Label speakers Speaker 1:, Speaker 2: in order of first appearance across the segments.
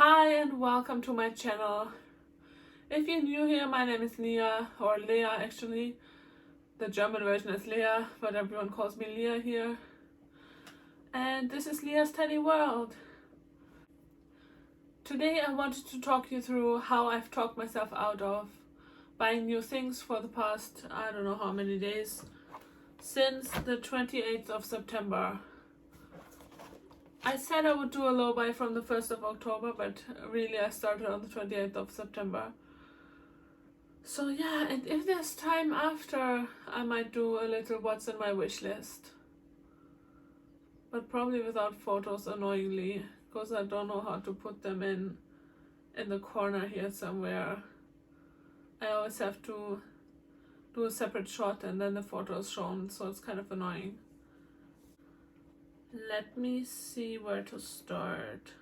Speaker 1: Hi and welcome to my channel. If you're new here, my name is Leah, or Lea actually. The German version is Lea, but everyone calls me Leah here. And this is Leah's Tiny World. Today I wanted to talk you through how I've talked myself out of buying new things for the past, I don't know how many days, since the 28th of September. I said I would do a low buy from the 1st of October, but really I started on the 28th of September. So yeah, and if there's time after, I might do a little what's in my wish list. But probably without photos, annoyingly, because I don't know how to put them in the corner here somewhere. I always have to do a separate shot and then the photo is shown, so it's kind of annoying. Let me see where to start.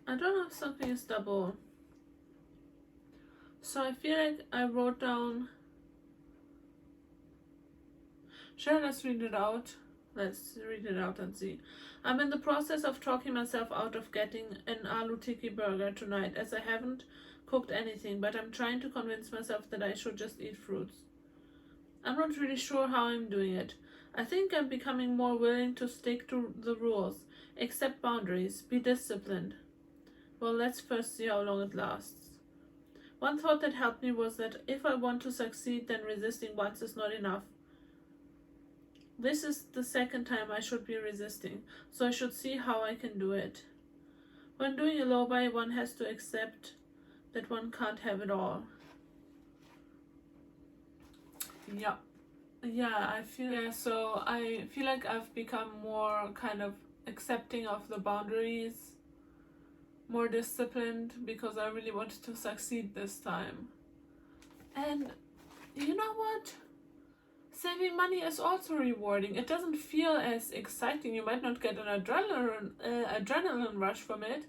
Speaker 1: I don't know if something is double. So I feel like I wrote down. Sure, let's read it out. Let's read it out and see. I'm in the process of talking myself out of getting an aloo tikki burger tonight, as I haven't cooked anything, but I'm trying to convince myself that I should just eat fruits. I'm not really sure how I'm doing it. I think I'm becoming more willing to stick to the rules, accept boundaries, be disciplined. Well, let's first see how long it lasts. One thought that helped me was that if I want to succeed, then resisting once is not enough. This is the second time I should be resisting, so I should see how I can do it. When doing a low buy, one has to accept that one can't have it all. Yeah, I feel like I've become more kind of accepting of the boundaries, more disciplined, because I really wanted to succeed this time. And you know what? Saving money is also rewarding. It doesn't feel as exciting. You might not get an adrenaline rush from it,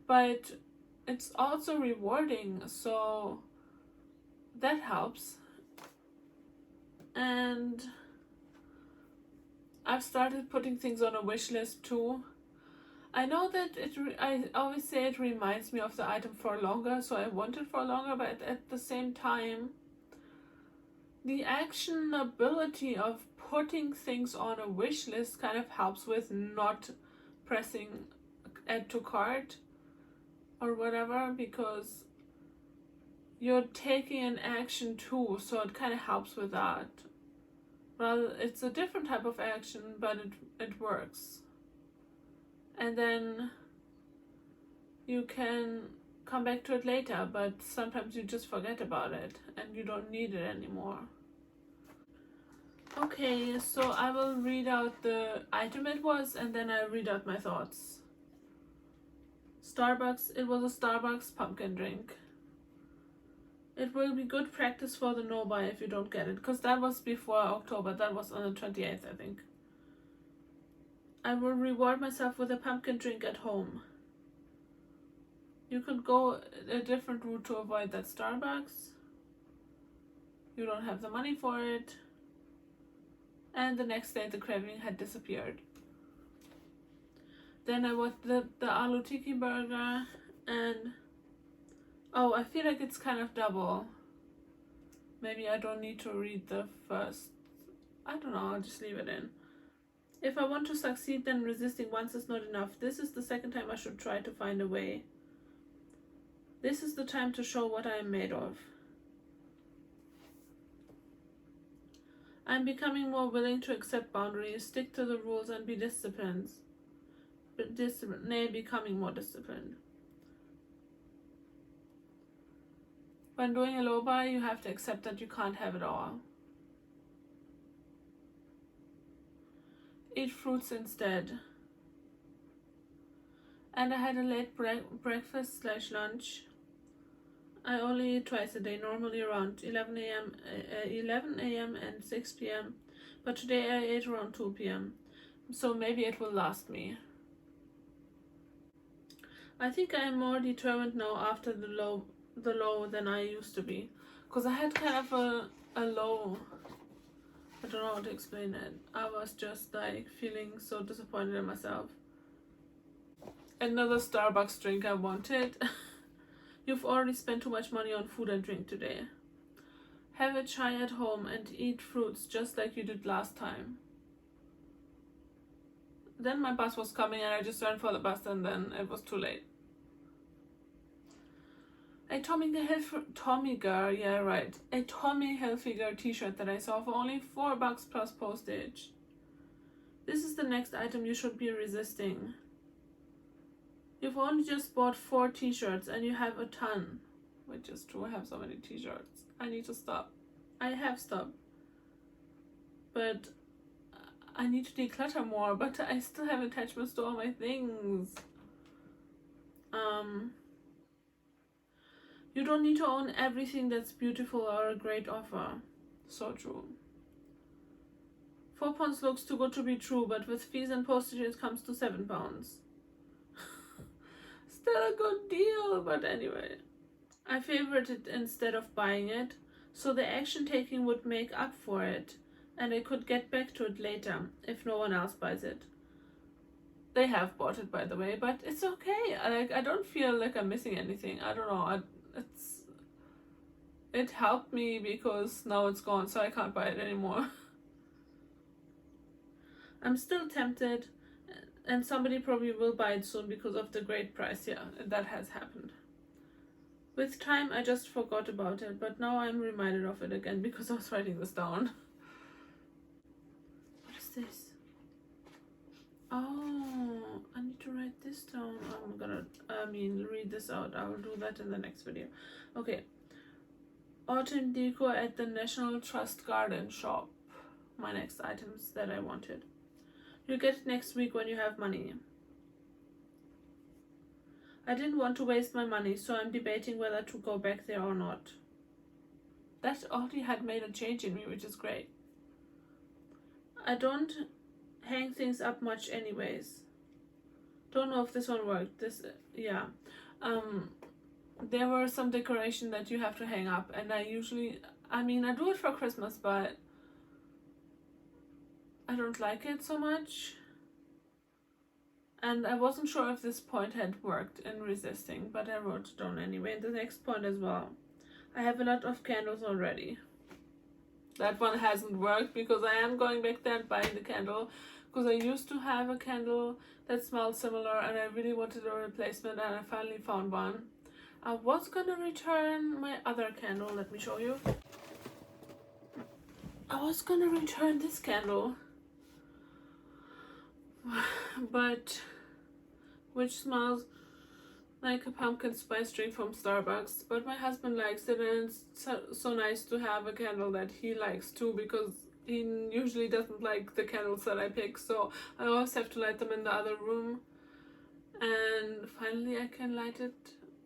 Speaker 1: but it's also rewarding. So that helps. And I've started putting things on a wish list too. I know that I always say it reminds me of the item for longer, so I want it for longer, but at the same time, the actionability of putting things on a wish list kind of helps with not pressing add to cart or whatever, because you're taking an action too, so it kind of helps with that. Well, it's a different type of action, but it works. And then you can come back to it later, but sometimes you just forget about it and you don't need it anymore. Okay, so I will read out the item it was and then I'll read out my thoughts. Starbucks, it was a Starbucks pumpkin drink. It will be good practice for the no buy if you don't get it, because that was before October, that was on the 28th, I think. I will reward myself with a pumpkin drink at home. You could go a different route to avoid that Starbucks. You don't have the money for it. And the next day the craving had disappeared. Then I bought the aloo tikki burger, and oh, I feel like it's kind of double. Maybe I don't need to read the first. I don't know, I'll just leave it in. If I want to succeed, then resisting once is not enough. This is the second time I should try to find a way. This is the time to show what I am made of. I'm becoming more willing to accept boundaries, stick to the rules, and be disciplined. Becoming more disciplined. When doing a low buy, you have to accept that you can't have it all. Eat fruits instead. And I had a late breakfast / lunch. I only eat twice a day, normally around 11 a.m. and 6 p.m. But today I ate around 2 p.m. So maybe it will last me. I think I am more determined now after the low than I used to be. Because I had kind of a low I don't know how to explain it. I was just like feeling so disappointed in myself. Another Starbucks drink I wanted. You've already spent too much money on food and drink today. Have a chai at home and eat fruits just like you did last time. Then my bus was coming and I just ran for the bus and then it was too late. A Tommy Hilfiger t-shirt that I saw for only $4 plus postage. This is the next item you should be resisting. You've only just bought 4 t-shirts and you have a ton. Which is true, I have so many t-shirts. I need to stop. I have stopped. But I need to declutter more, but I still have attachments to all my things. You don't need to own everything that's beautiful or a great offer. So true. £4 looks too good to be true, but with fees and postage it comes to £7. Still a good deal, but anyway. I favored it instead of buying it, so the action taking would make up for it, and I could get back to it later, if no one else buys it. They have bought it, by the way, but it's okay. I don't feel like I'm missing anything. I don't know. It helped me because now it's gone, so I can't buy it anymore. I'm still tempted, and somebody probably will buy it soon because of the great price. Yeah, that has happened. With time, I just forgot about it, but now I'm reminded of it again because I was writing this down. What is this? Oh, I need to write this down. I'm gonna, read this out. I will do that in the next video. Okay. Autumn decor at the National Trust Garden shop. My next items that I wanted. You get it next week when you have money. I didn't want to waste my money, so I'm debating whether to go back there or not. That already had made a change in me, which is great. I don't hang things up much anyways. Don't know if this one worked. There were some decoration that you have to hang up, and I do it for Christmas, but I don't like it so much. And I wasn't sure if this point had worked in resisting, but I wrote it down anyway. The next point as well. I have a lot of candles already. That one hasn't worked because I am going back there and buying the candle, because I used to have a candle that smelled similar and I really wanted a replacement, and I finally found one. I was gonna return my other candle. Let me show you. I was gonna return this candle, but which smells like a pumpkin spice drink from Starbucks, but my husband likes it, and it's so nice to have a candle that he likes too, because he usually doesn't like the candles that I pick, so I always have to light them in the other room, and finally I can light it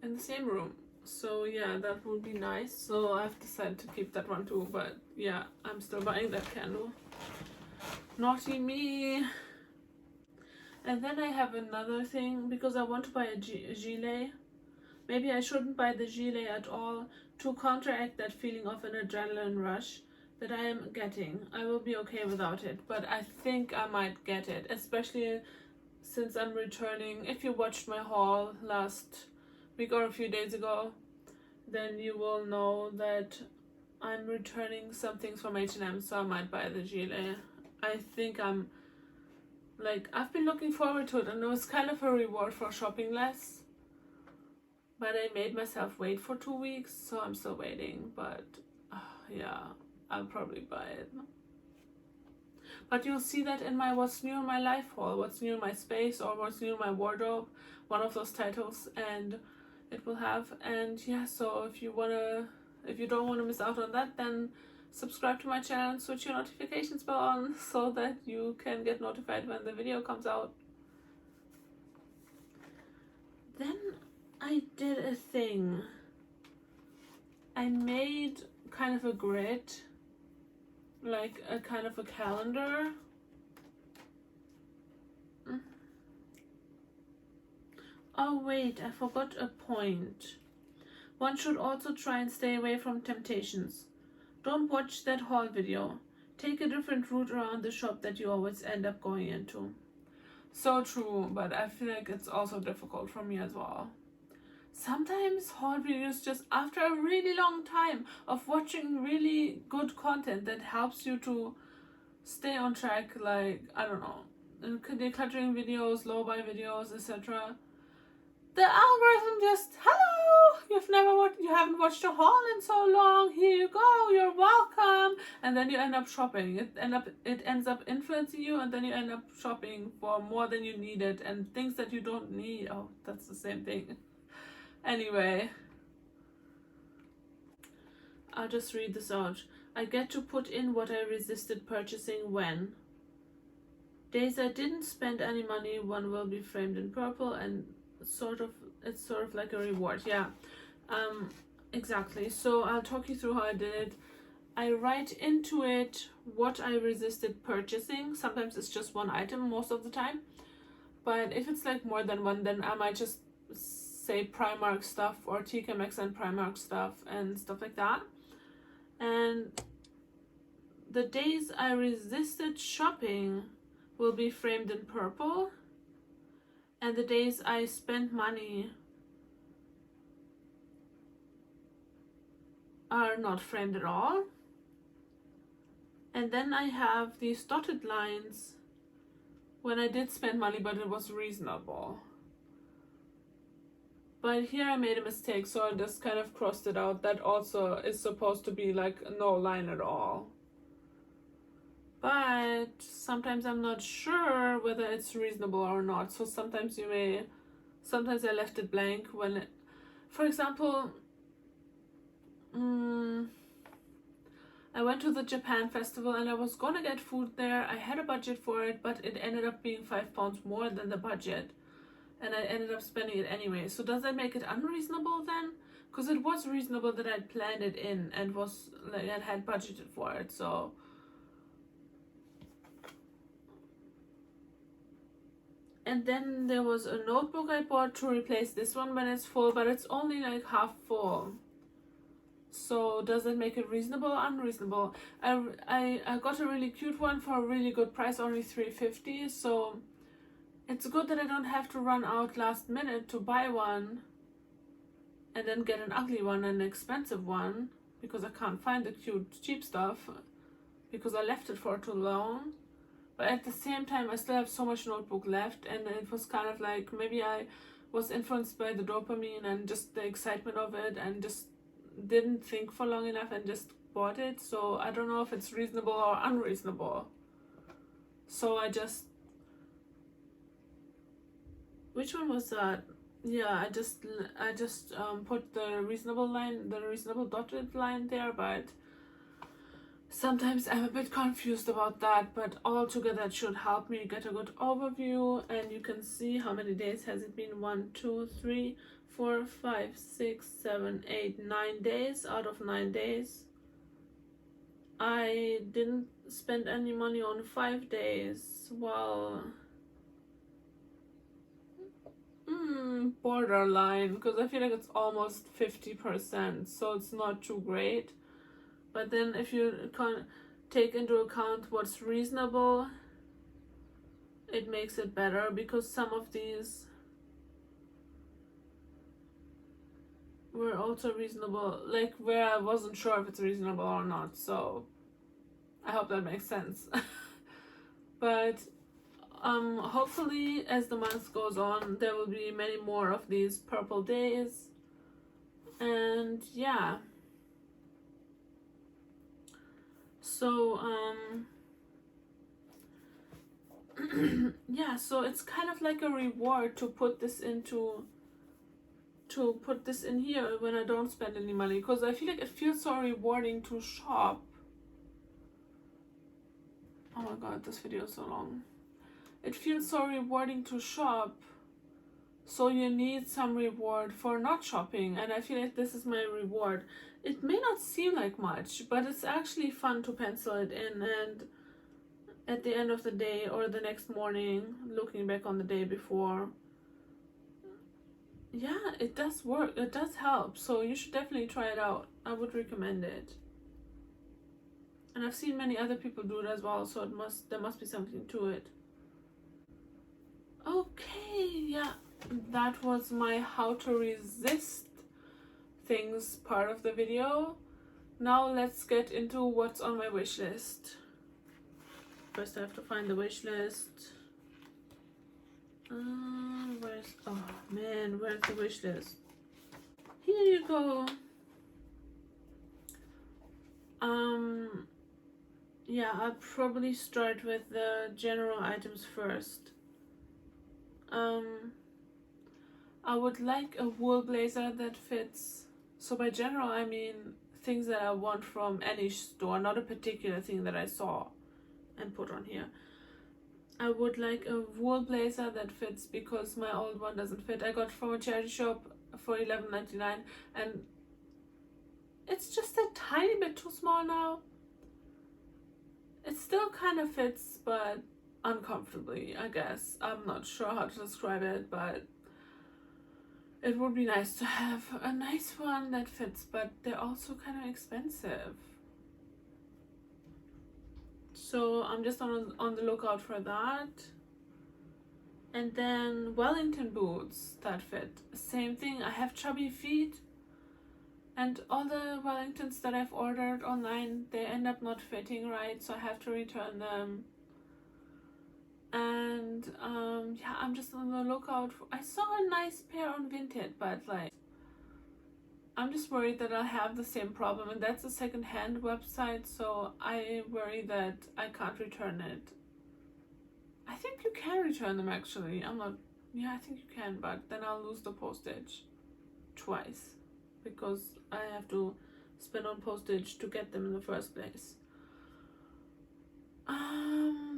Speaker 1: in the same room. So yeah, that would be nice. So I've decided to keep that one too, but yeah, I'm still buying that candle. Naughty me. And then I have another thing, because I want to buy a gilet. Maybe I shouldn't buy the gilet at all to counteract that feeling of an adrenaline rush that I am getting. I will be okay without it, but I think I might get it, especially since I'm returning. If you watched my haul last week or a few days ago, then you will know that I'm returning some things from H&M, so I might buy the gilet. I think I've been looking forward to it, and it was kind of a reward for shopping less. But I made myself wait for 2 weeks, so I'm still waiting. But yeah, I'll probably buy it. But you'll see that in my What's New in My Life haul, What's New in My Space, or What's New in My Wardrobe, one of those titles, and it will have. And yeah, so if you don't want to miss out on that, then subscribe to my channel and switch your notifications bell on so that you can get notified when the video comes out. Then I did a thing. I made kind of a grid, like a kind of a calendar. Oh wait, I forgot a point. One should also try and stay away from temptations. Don't watch that haul video. take a different route around the shop that you always end up going into. So true, but I feel like it's also difficult for me as well. Sometimes haul videos, just after a really long time of watching really good content that helps you to stay on track, like, I don't know, decluttering videos, low buy videos, etc. The algorithm just, hello, you haven't watched a haul in so long, here you go, you're welcome, and then you end up shopping. It ends up influencing you, and then you end up shopping for more than you needed and things that you don't need. Oh, that's the same thing. Anyway, I'll just read this out. I get to put in what I resisted purchasing when. Days I didn't spend any money, one will be framed in purple, and it's sort of like a reward. Yeah, exactly. So I'll talk you through how I did it. I write into it what I resisted purchasing. Sometimes it's just one item, most of the time. But if it's like more than one, then I might just say Primark stuff or TK Maxx and Primark stuff and stuff like that. And the days I resisted shopping will be framed in purple, and the days I spent money are not framed at all. And then I have these dotted lines when I did spend money but it was reasonable. But here I made a mistake, so I just kind of crossed it out. That also is supposed to be like no line at all. But sometimes I'm not sure whether it's reasonable or not. So sometimes I left it blank when, for example, I went to the Japan festival and I was gonna get food there. I had a budget for it, but it ended up being £5 more than the budget. And I ended up spending it anyway. So does that make it unreasonable then? Because it was reasonable that I'd planned it in and had budgeted for it. So and then there was a notebook I bought to replace this one when it's full, but it's only like half full. So does it make it reasonable or unreasonable? I got a really cute one for a really good price, only $3.50. So it's good that I don't have to run out last minute to buy one and then get an ugly one and an expensive one because I can't find the cute cheap stuff because I left it for too long. But at the same time, I still have so much notebook left, and it was kind of like maybe I was influenced by the dopamine and just the excitement of it and just didn't think for long enough and just bought it. So I don't know if it's reasonable or unreasonable. So which one was that? Yeah, I just put the reasonable dotted line there, but sometimes I'm a bit confused about that, but altogether it should help me get a good overview. And you can see how many days has it been. 1, 2, 3, 4, 5, 6, 7, 8, 9 days. Out of 9 days I didn't spend any money on 5 days. Well, borderline, because I feel like it's almost 50%, so it's not too great. But then if you can take into account what's reasonable, it makes it better, because some of these were also reasonable, like where I wasn't sure if it's reasonable or not. So I hope that makes sense. But hopefully as the month goes on, there will be many more of these purple days. And yeah, so yeah, so it's kind of like a reward to put this in here when I don't spend any money, because I feel like it feels so rewarding to shop. Oh my god, this video is so long. It feels so rewarding to shop, so you need some reward for not shopping, and I feel like this is my reward. It may not seem like much, but it's actually fun to pencil it in, and at the end of the day or the next morning, looking back on the day before, yeah, it does work, it does help. So you should definitely try it out. I would recommend it. And I've seen many other people do it as well, so there must be something to it. Okay, yeah, that was my how to resist things part of the video. Now let's get into what's on my wish list. First I have to find the wish list. Where's the wish list? Here you go. Yeah, I'll probably start with the general items first. I would like a wool blazer that fits. So by general, I mean things that I want from any store, not a particular thing that I saw and put on here. I would like a wool blazer that fits because my old one doesn't fit. I got it from a charity shop for $11.99 and it's just a tiny bit too small now. It still kind of fits, but uncomfortably, I guess. I'm not sure how to describe it, but it would be nice to have a nice one that fits, but they're also kind of expensive. So I'm just on the lookout for that. And then Wellington boots that fit. Same thing, I have chubby feet. And all the Wellingtons that I've ordered online, they end up not fitting right, so I have to return them. And yeah, I'm just on the lookout for, I saw a nice pair on Vinted, but like, I'm just worried that I'll have the same problem, and that's a second-hand website, so I worry that I can't return it. I think you can return them actually. I think you can, but then I'll lose the postage twice because I have to spend on postage to get them in the first place.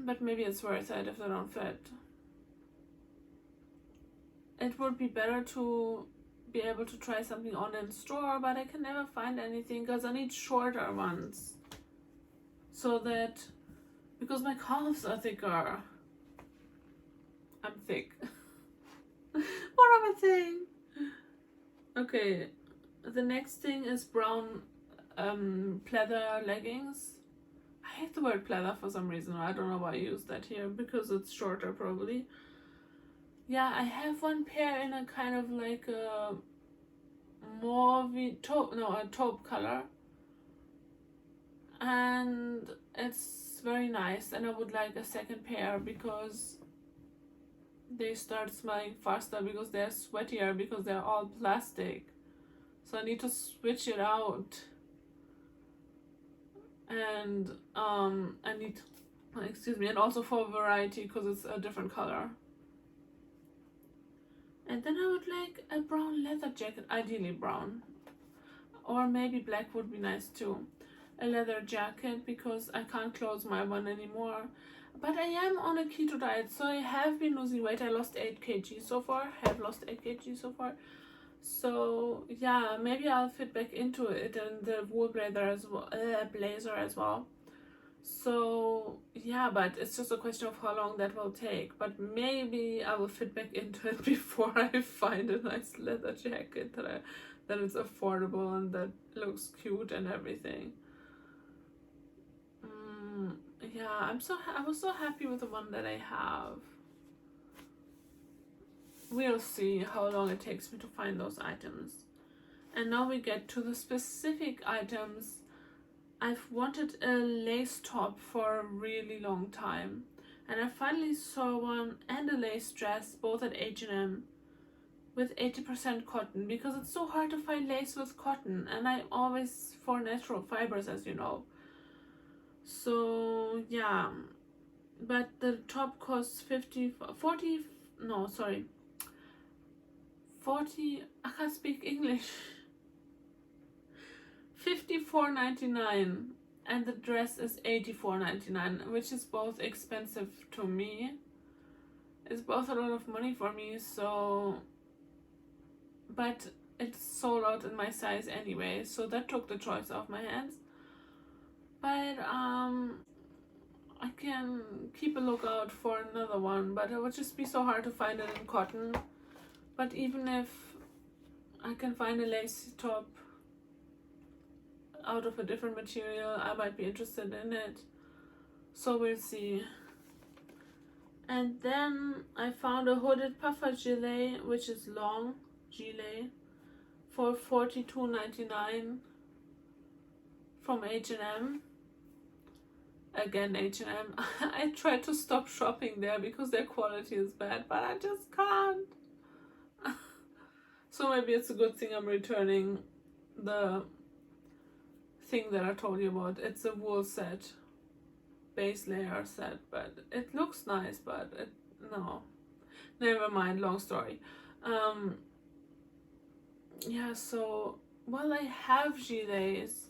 Speaker 1: But maybe it's worth it if they don't fit. It would be better to be able to try something on in store, but I can never find anything because I need shorter ones. So that, because my calves are thicker. I'm thick. What am I saying? Okay, the next thing is brown pleather leggings. I hate the word pleather for some reason. I don't know why I use that here, because it's shorter probably. Yeah, I have one pair in a kind of like a taupe color, and it's very nice, and I would like a second pair because they start smelling faster because they're sweatier because they're all plastic, so I need to switch it out. And I need, and also for variety because it's a different color. And then I would like a brown leather jacket, ideally brown, or maybe black would be nice too. A leather jacket because I can't close my one anymore. But I am on a keto diet, so I have been losing weight. I lost 8 kg so far, So yeah, maybe I'll fit back into it and the wool blazer as well. So yeah, but it's just a question of how long that will take. But maybe I will fit back into it before I find a nice leather jacket that is affordable and that looks cute and everything. Yeah, I was so happy with the one that I have. We'll see how long it takes me to find those items. And now we get to the specific items. I've wanted a lace top for a really long time, and I finally saw one and a lace dress both at H&M with 80% cotton, because it's so hard to find lace with cotton, and I'm always for natural fibers, as you know. So yeah, but the top costs 40, I can't speak English. $54.99, and the dress is $84.99, which is both expensive to me. It's both a lot of money for me, so, but it's sold out in my size anyway, so that took the choice off my hands. But I can keep a lookout for another one, but it would just be so hard to find it in cotton. But even if I can find a lace top out of a different material. I might be interested in it, so we'll see. And then I found a hooded puffer gilet, which is long gilet, for $42.99 from H&M. Again, H&M. I tried to stop shopping there because their quality is bad, but I just can't. So maybe it's a good thing I'm returning the thing that I told you about. It's a wool set, base layer set, but it looks nice, but no, never mind, long story. Yeah, so, well, I have gilets,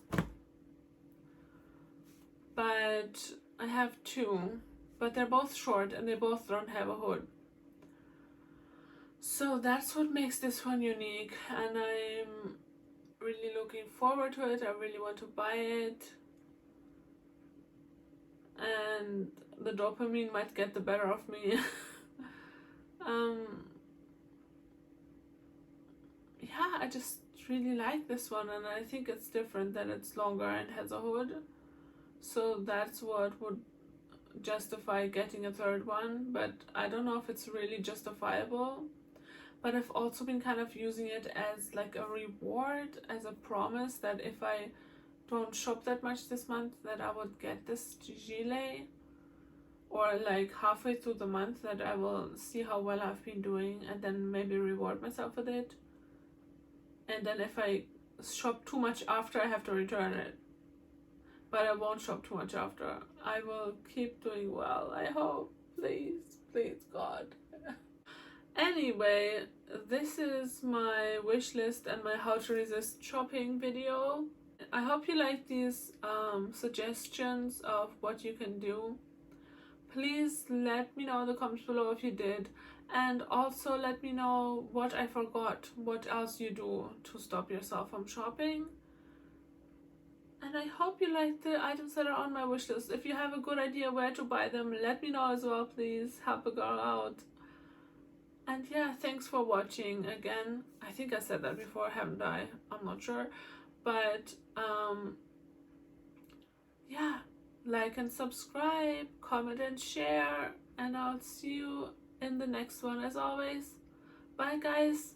Speaker 1: but I have two, but they're both short and they both don't have a hood. So that's what makes this one unique, and I'm really looking forward to it. I really want to buy it, and the dopamine might get the better of me. Yeah, I just really like this one, and I think it's different that it's longer and has a hood. So that's what would justify getting a third one, but I don't know if it's really justifiable. But I've also been kind of using it as like a reward, as a promise that if I don't shop that much this month, that I would get this gilet, or like halfway through the month that I will see how well I've been doing and then maybe reward myself with it. And then if I shop too much after, I have to return it. But I won't shop too much after. I will keep doing well, I hope. Please, please, God. Anyway, this is my wish list and my how to resist shopping video. I hope you like these suggestions of what you can do. Please let me know in the comments below if you did, and also let me know what I forgot, what else you do to stop yourself from shopping. And I hope you like the items that are on my wish list. If you have a good idea where to buy them, let me know as well, please. Help a girl out. And yeah, thanks for watching again. I think I said that before, haven't I? I'm not sure. But yeah, like and subscribe, comment and share, and I'll see you in the next one as always. Bye guys.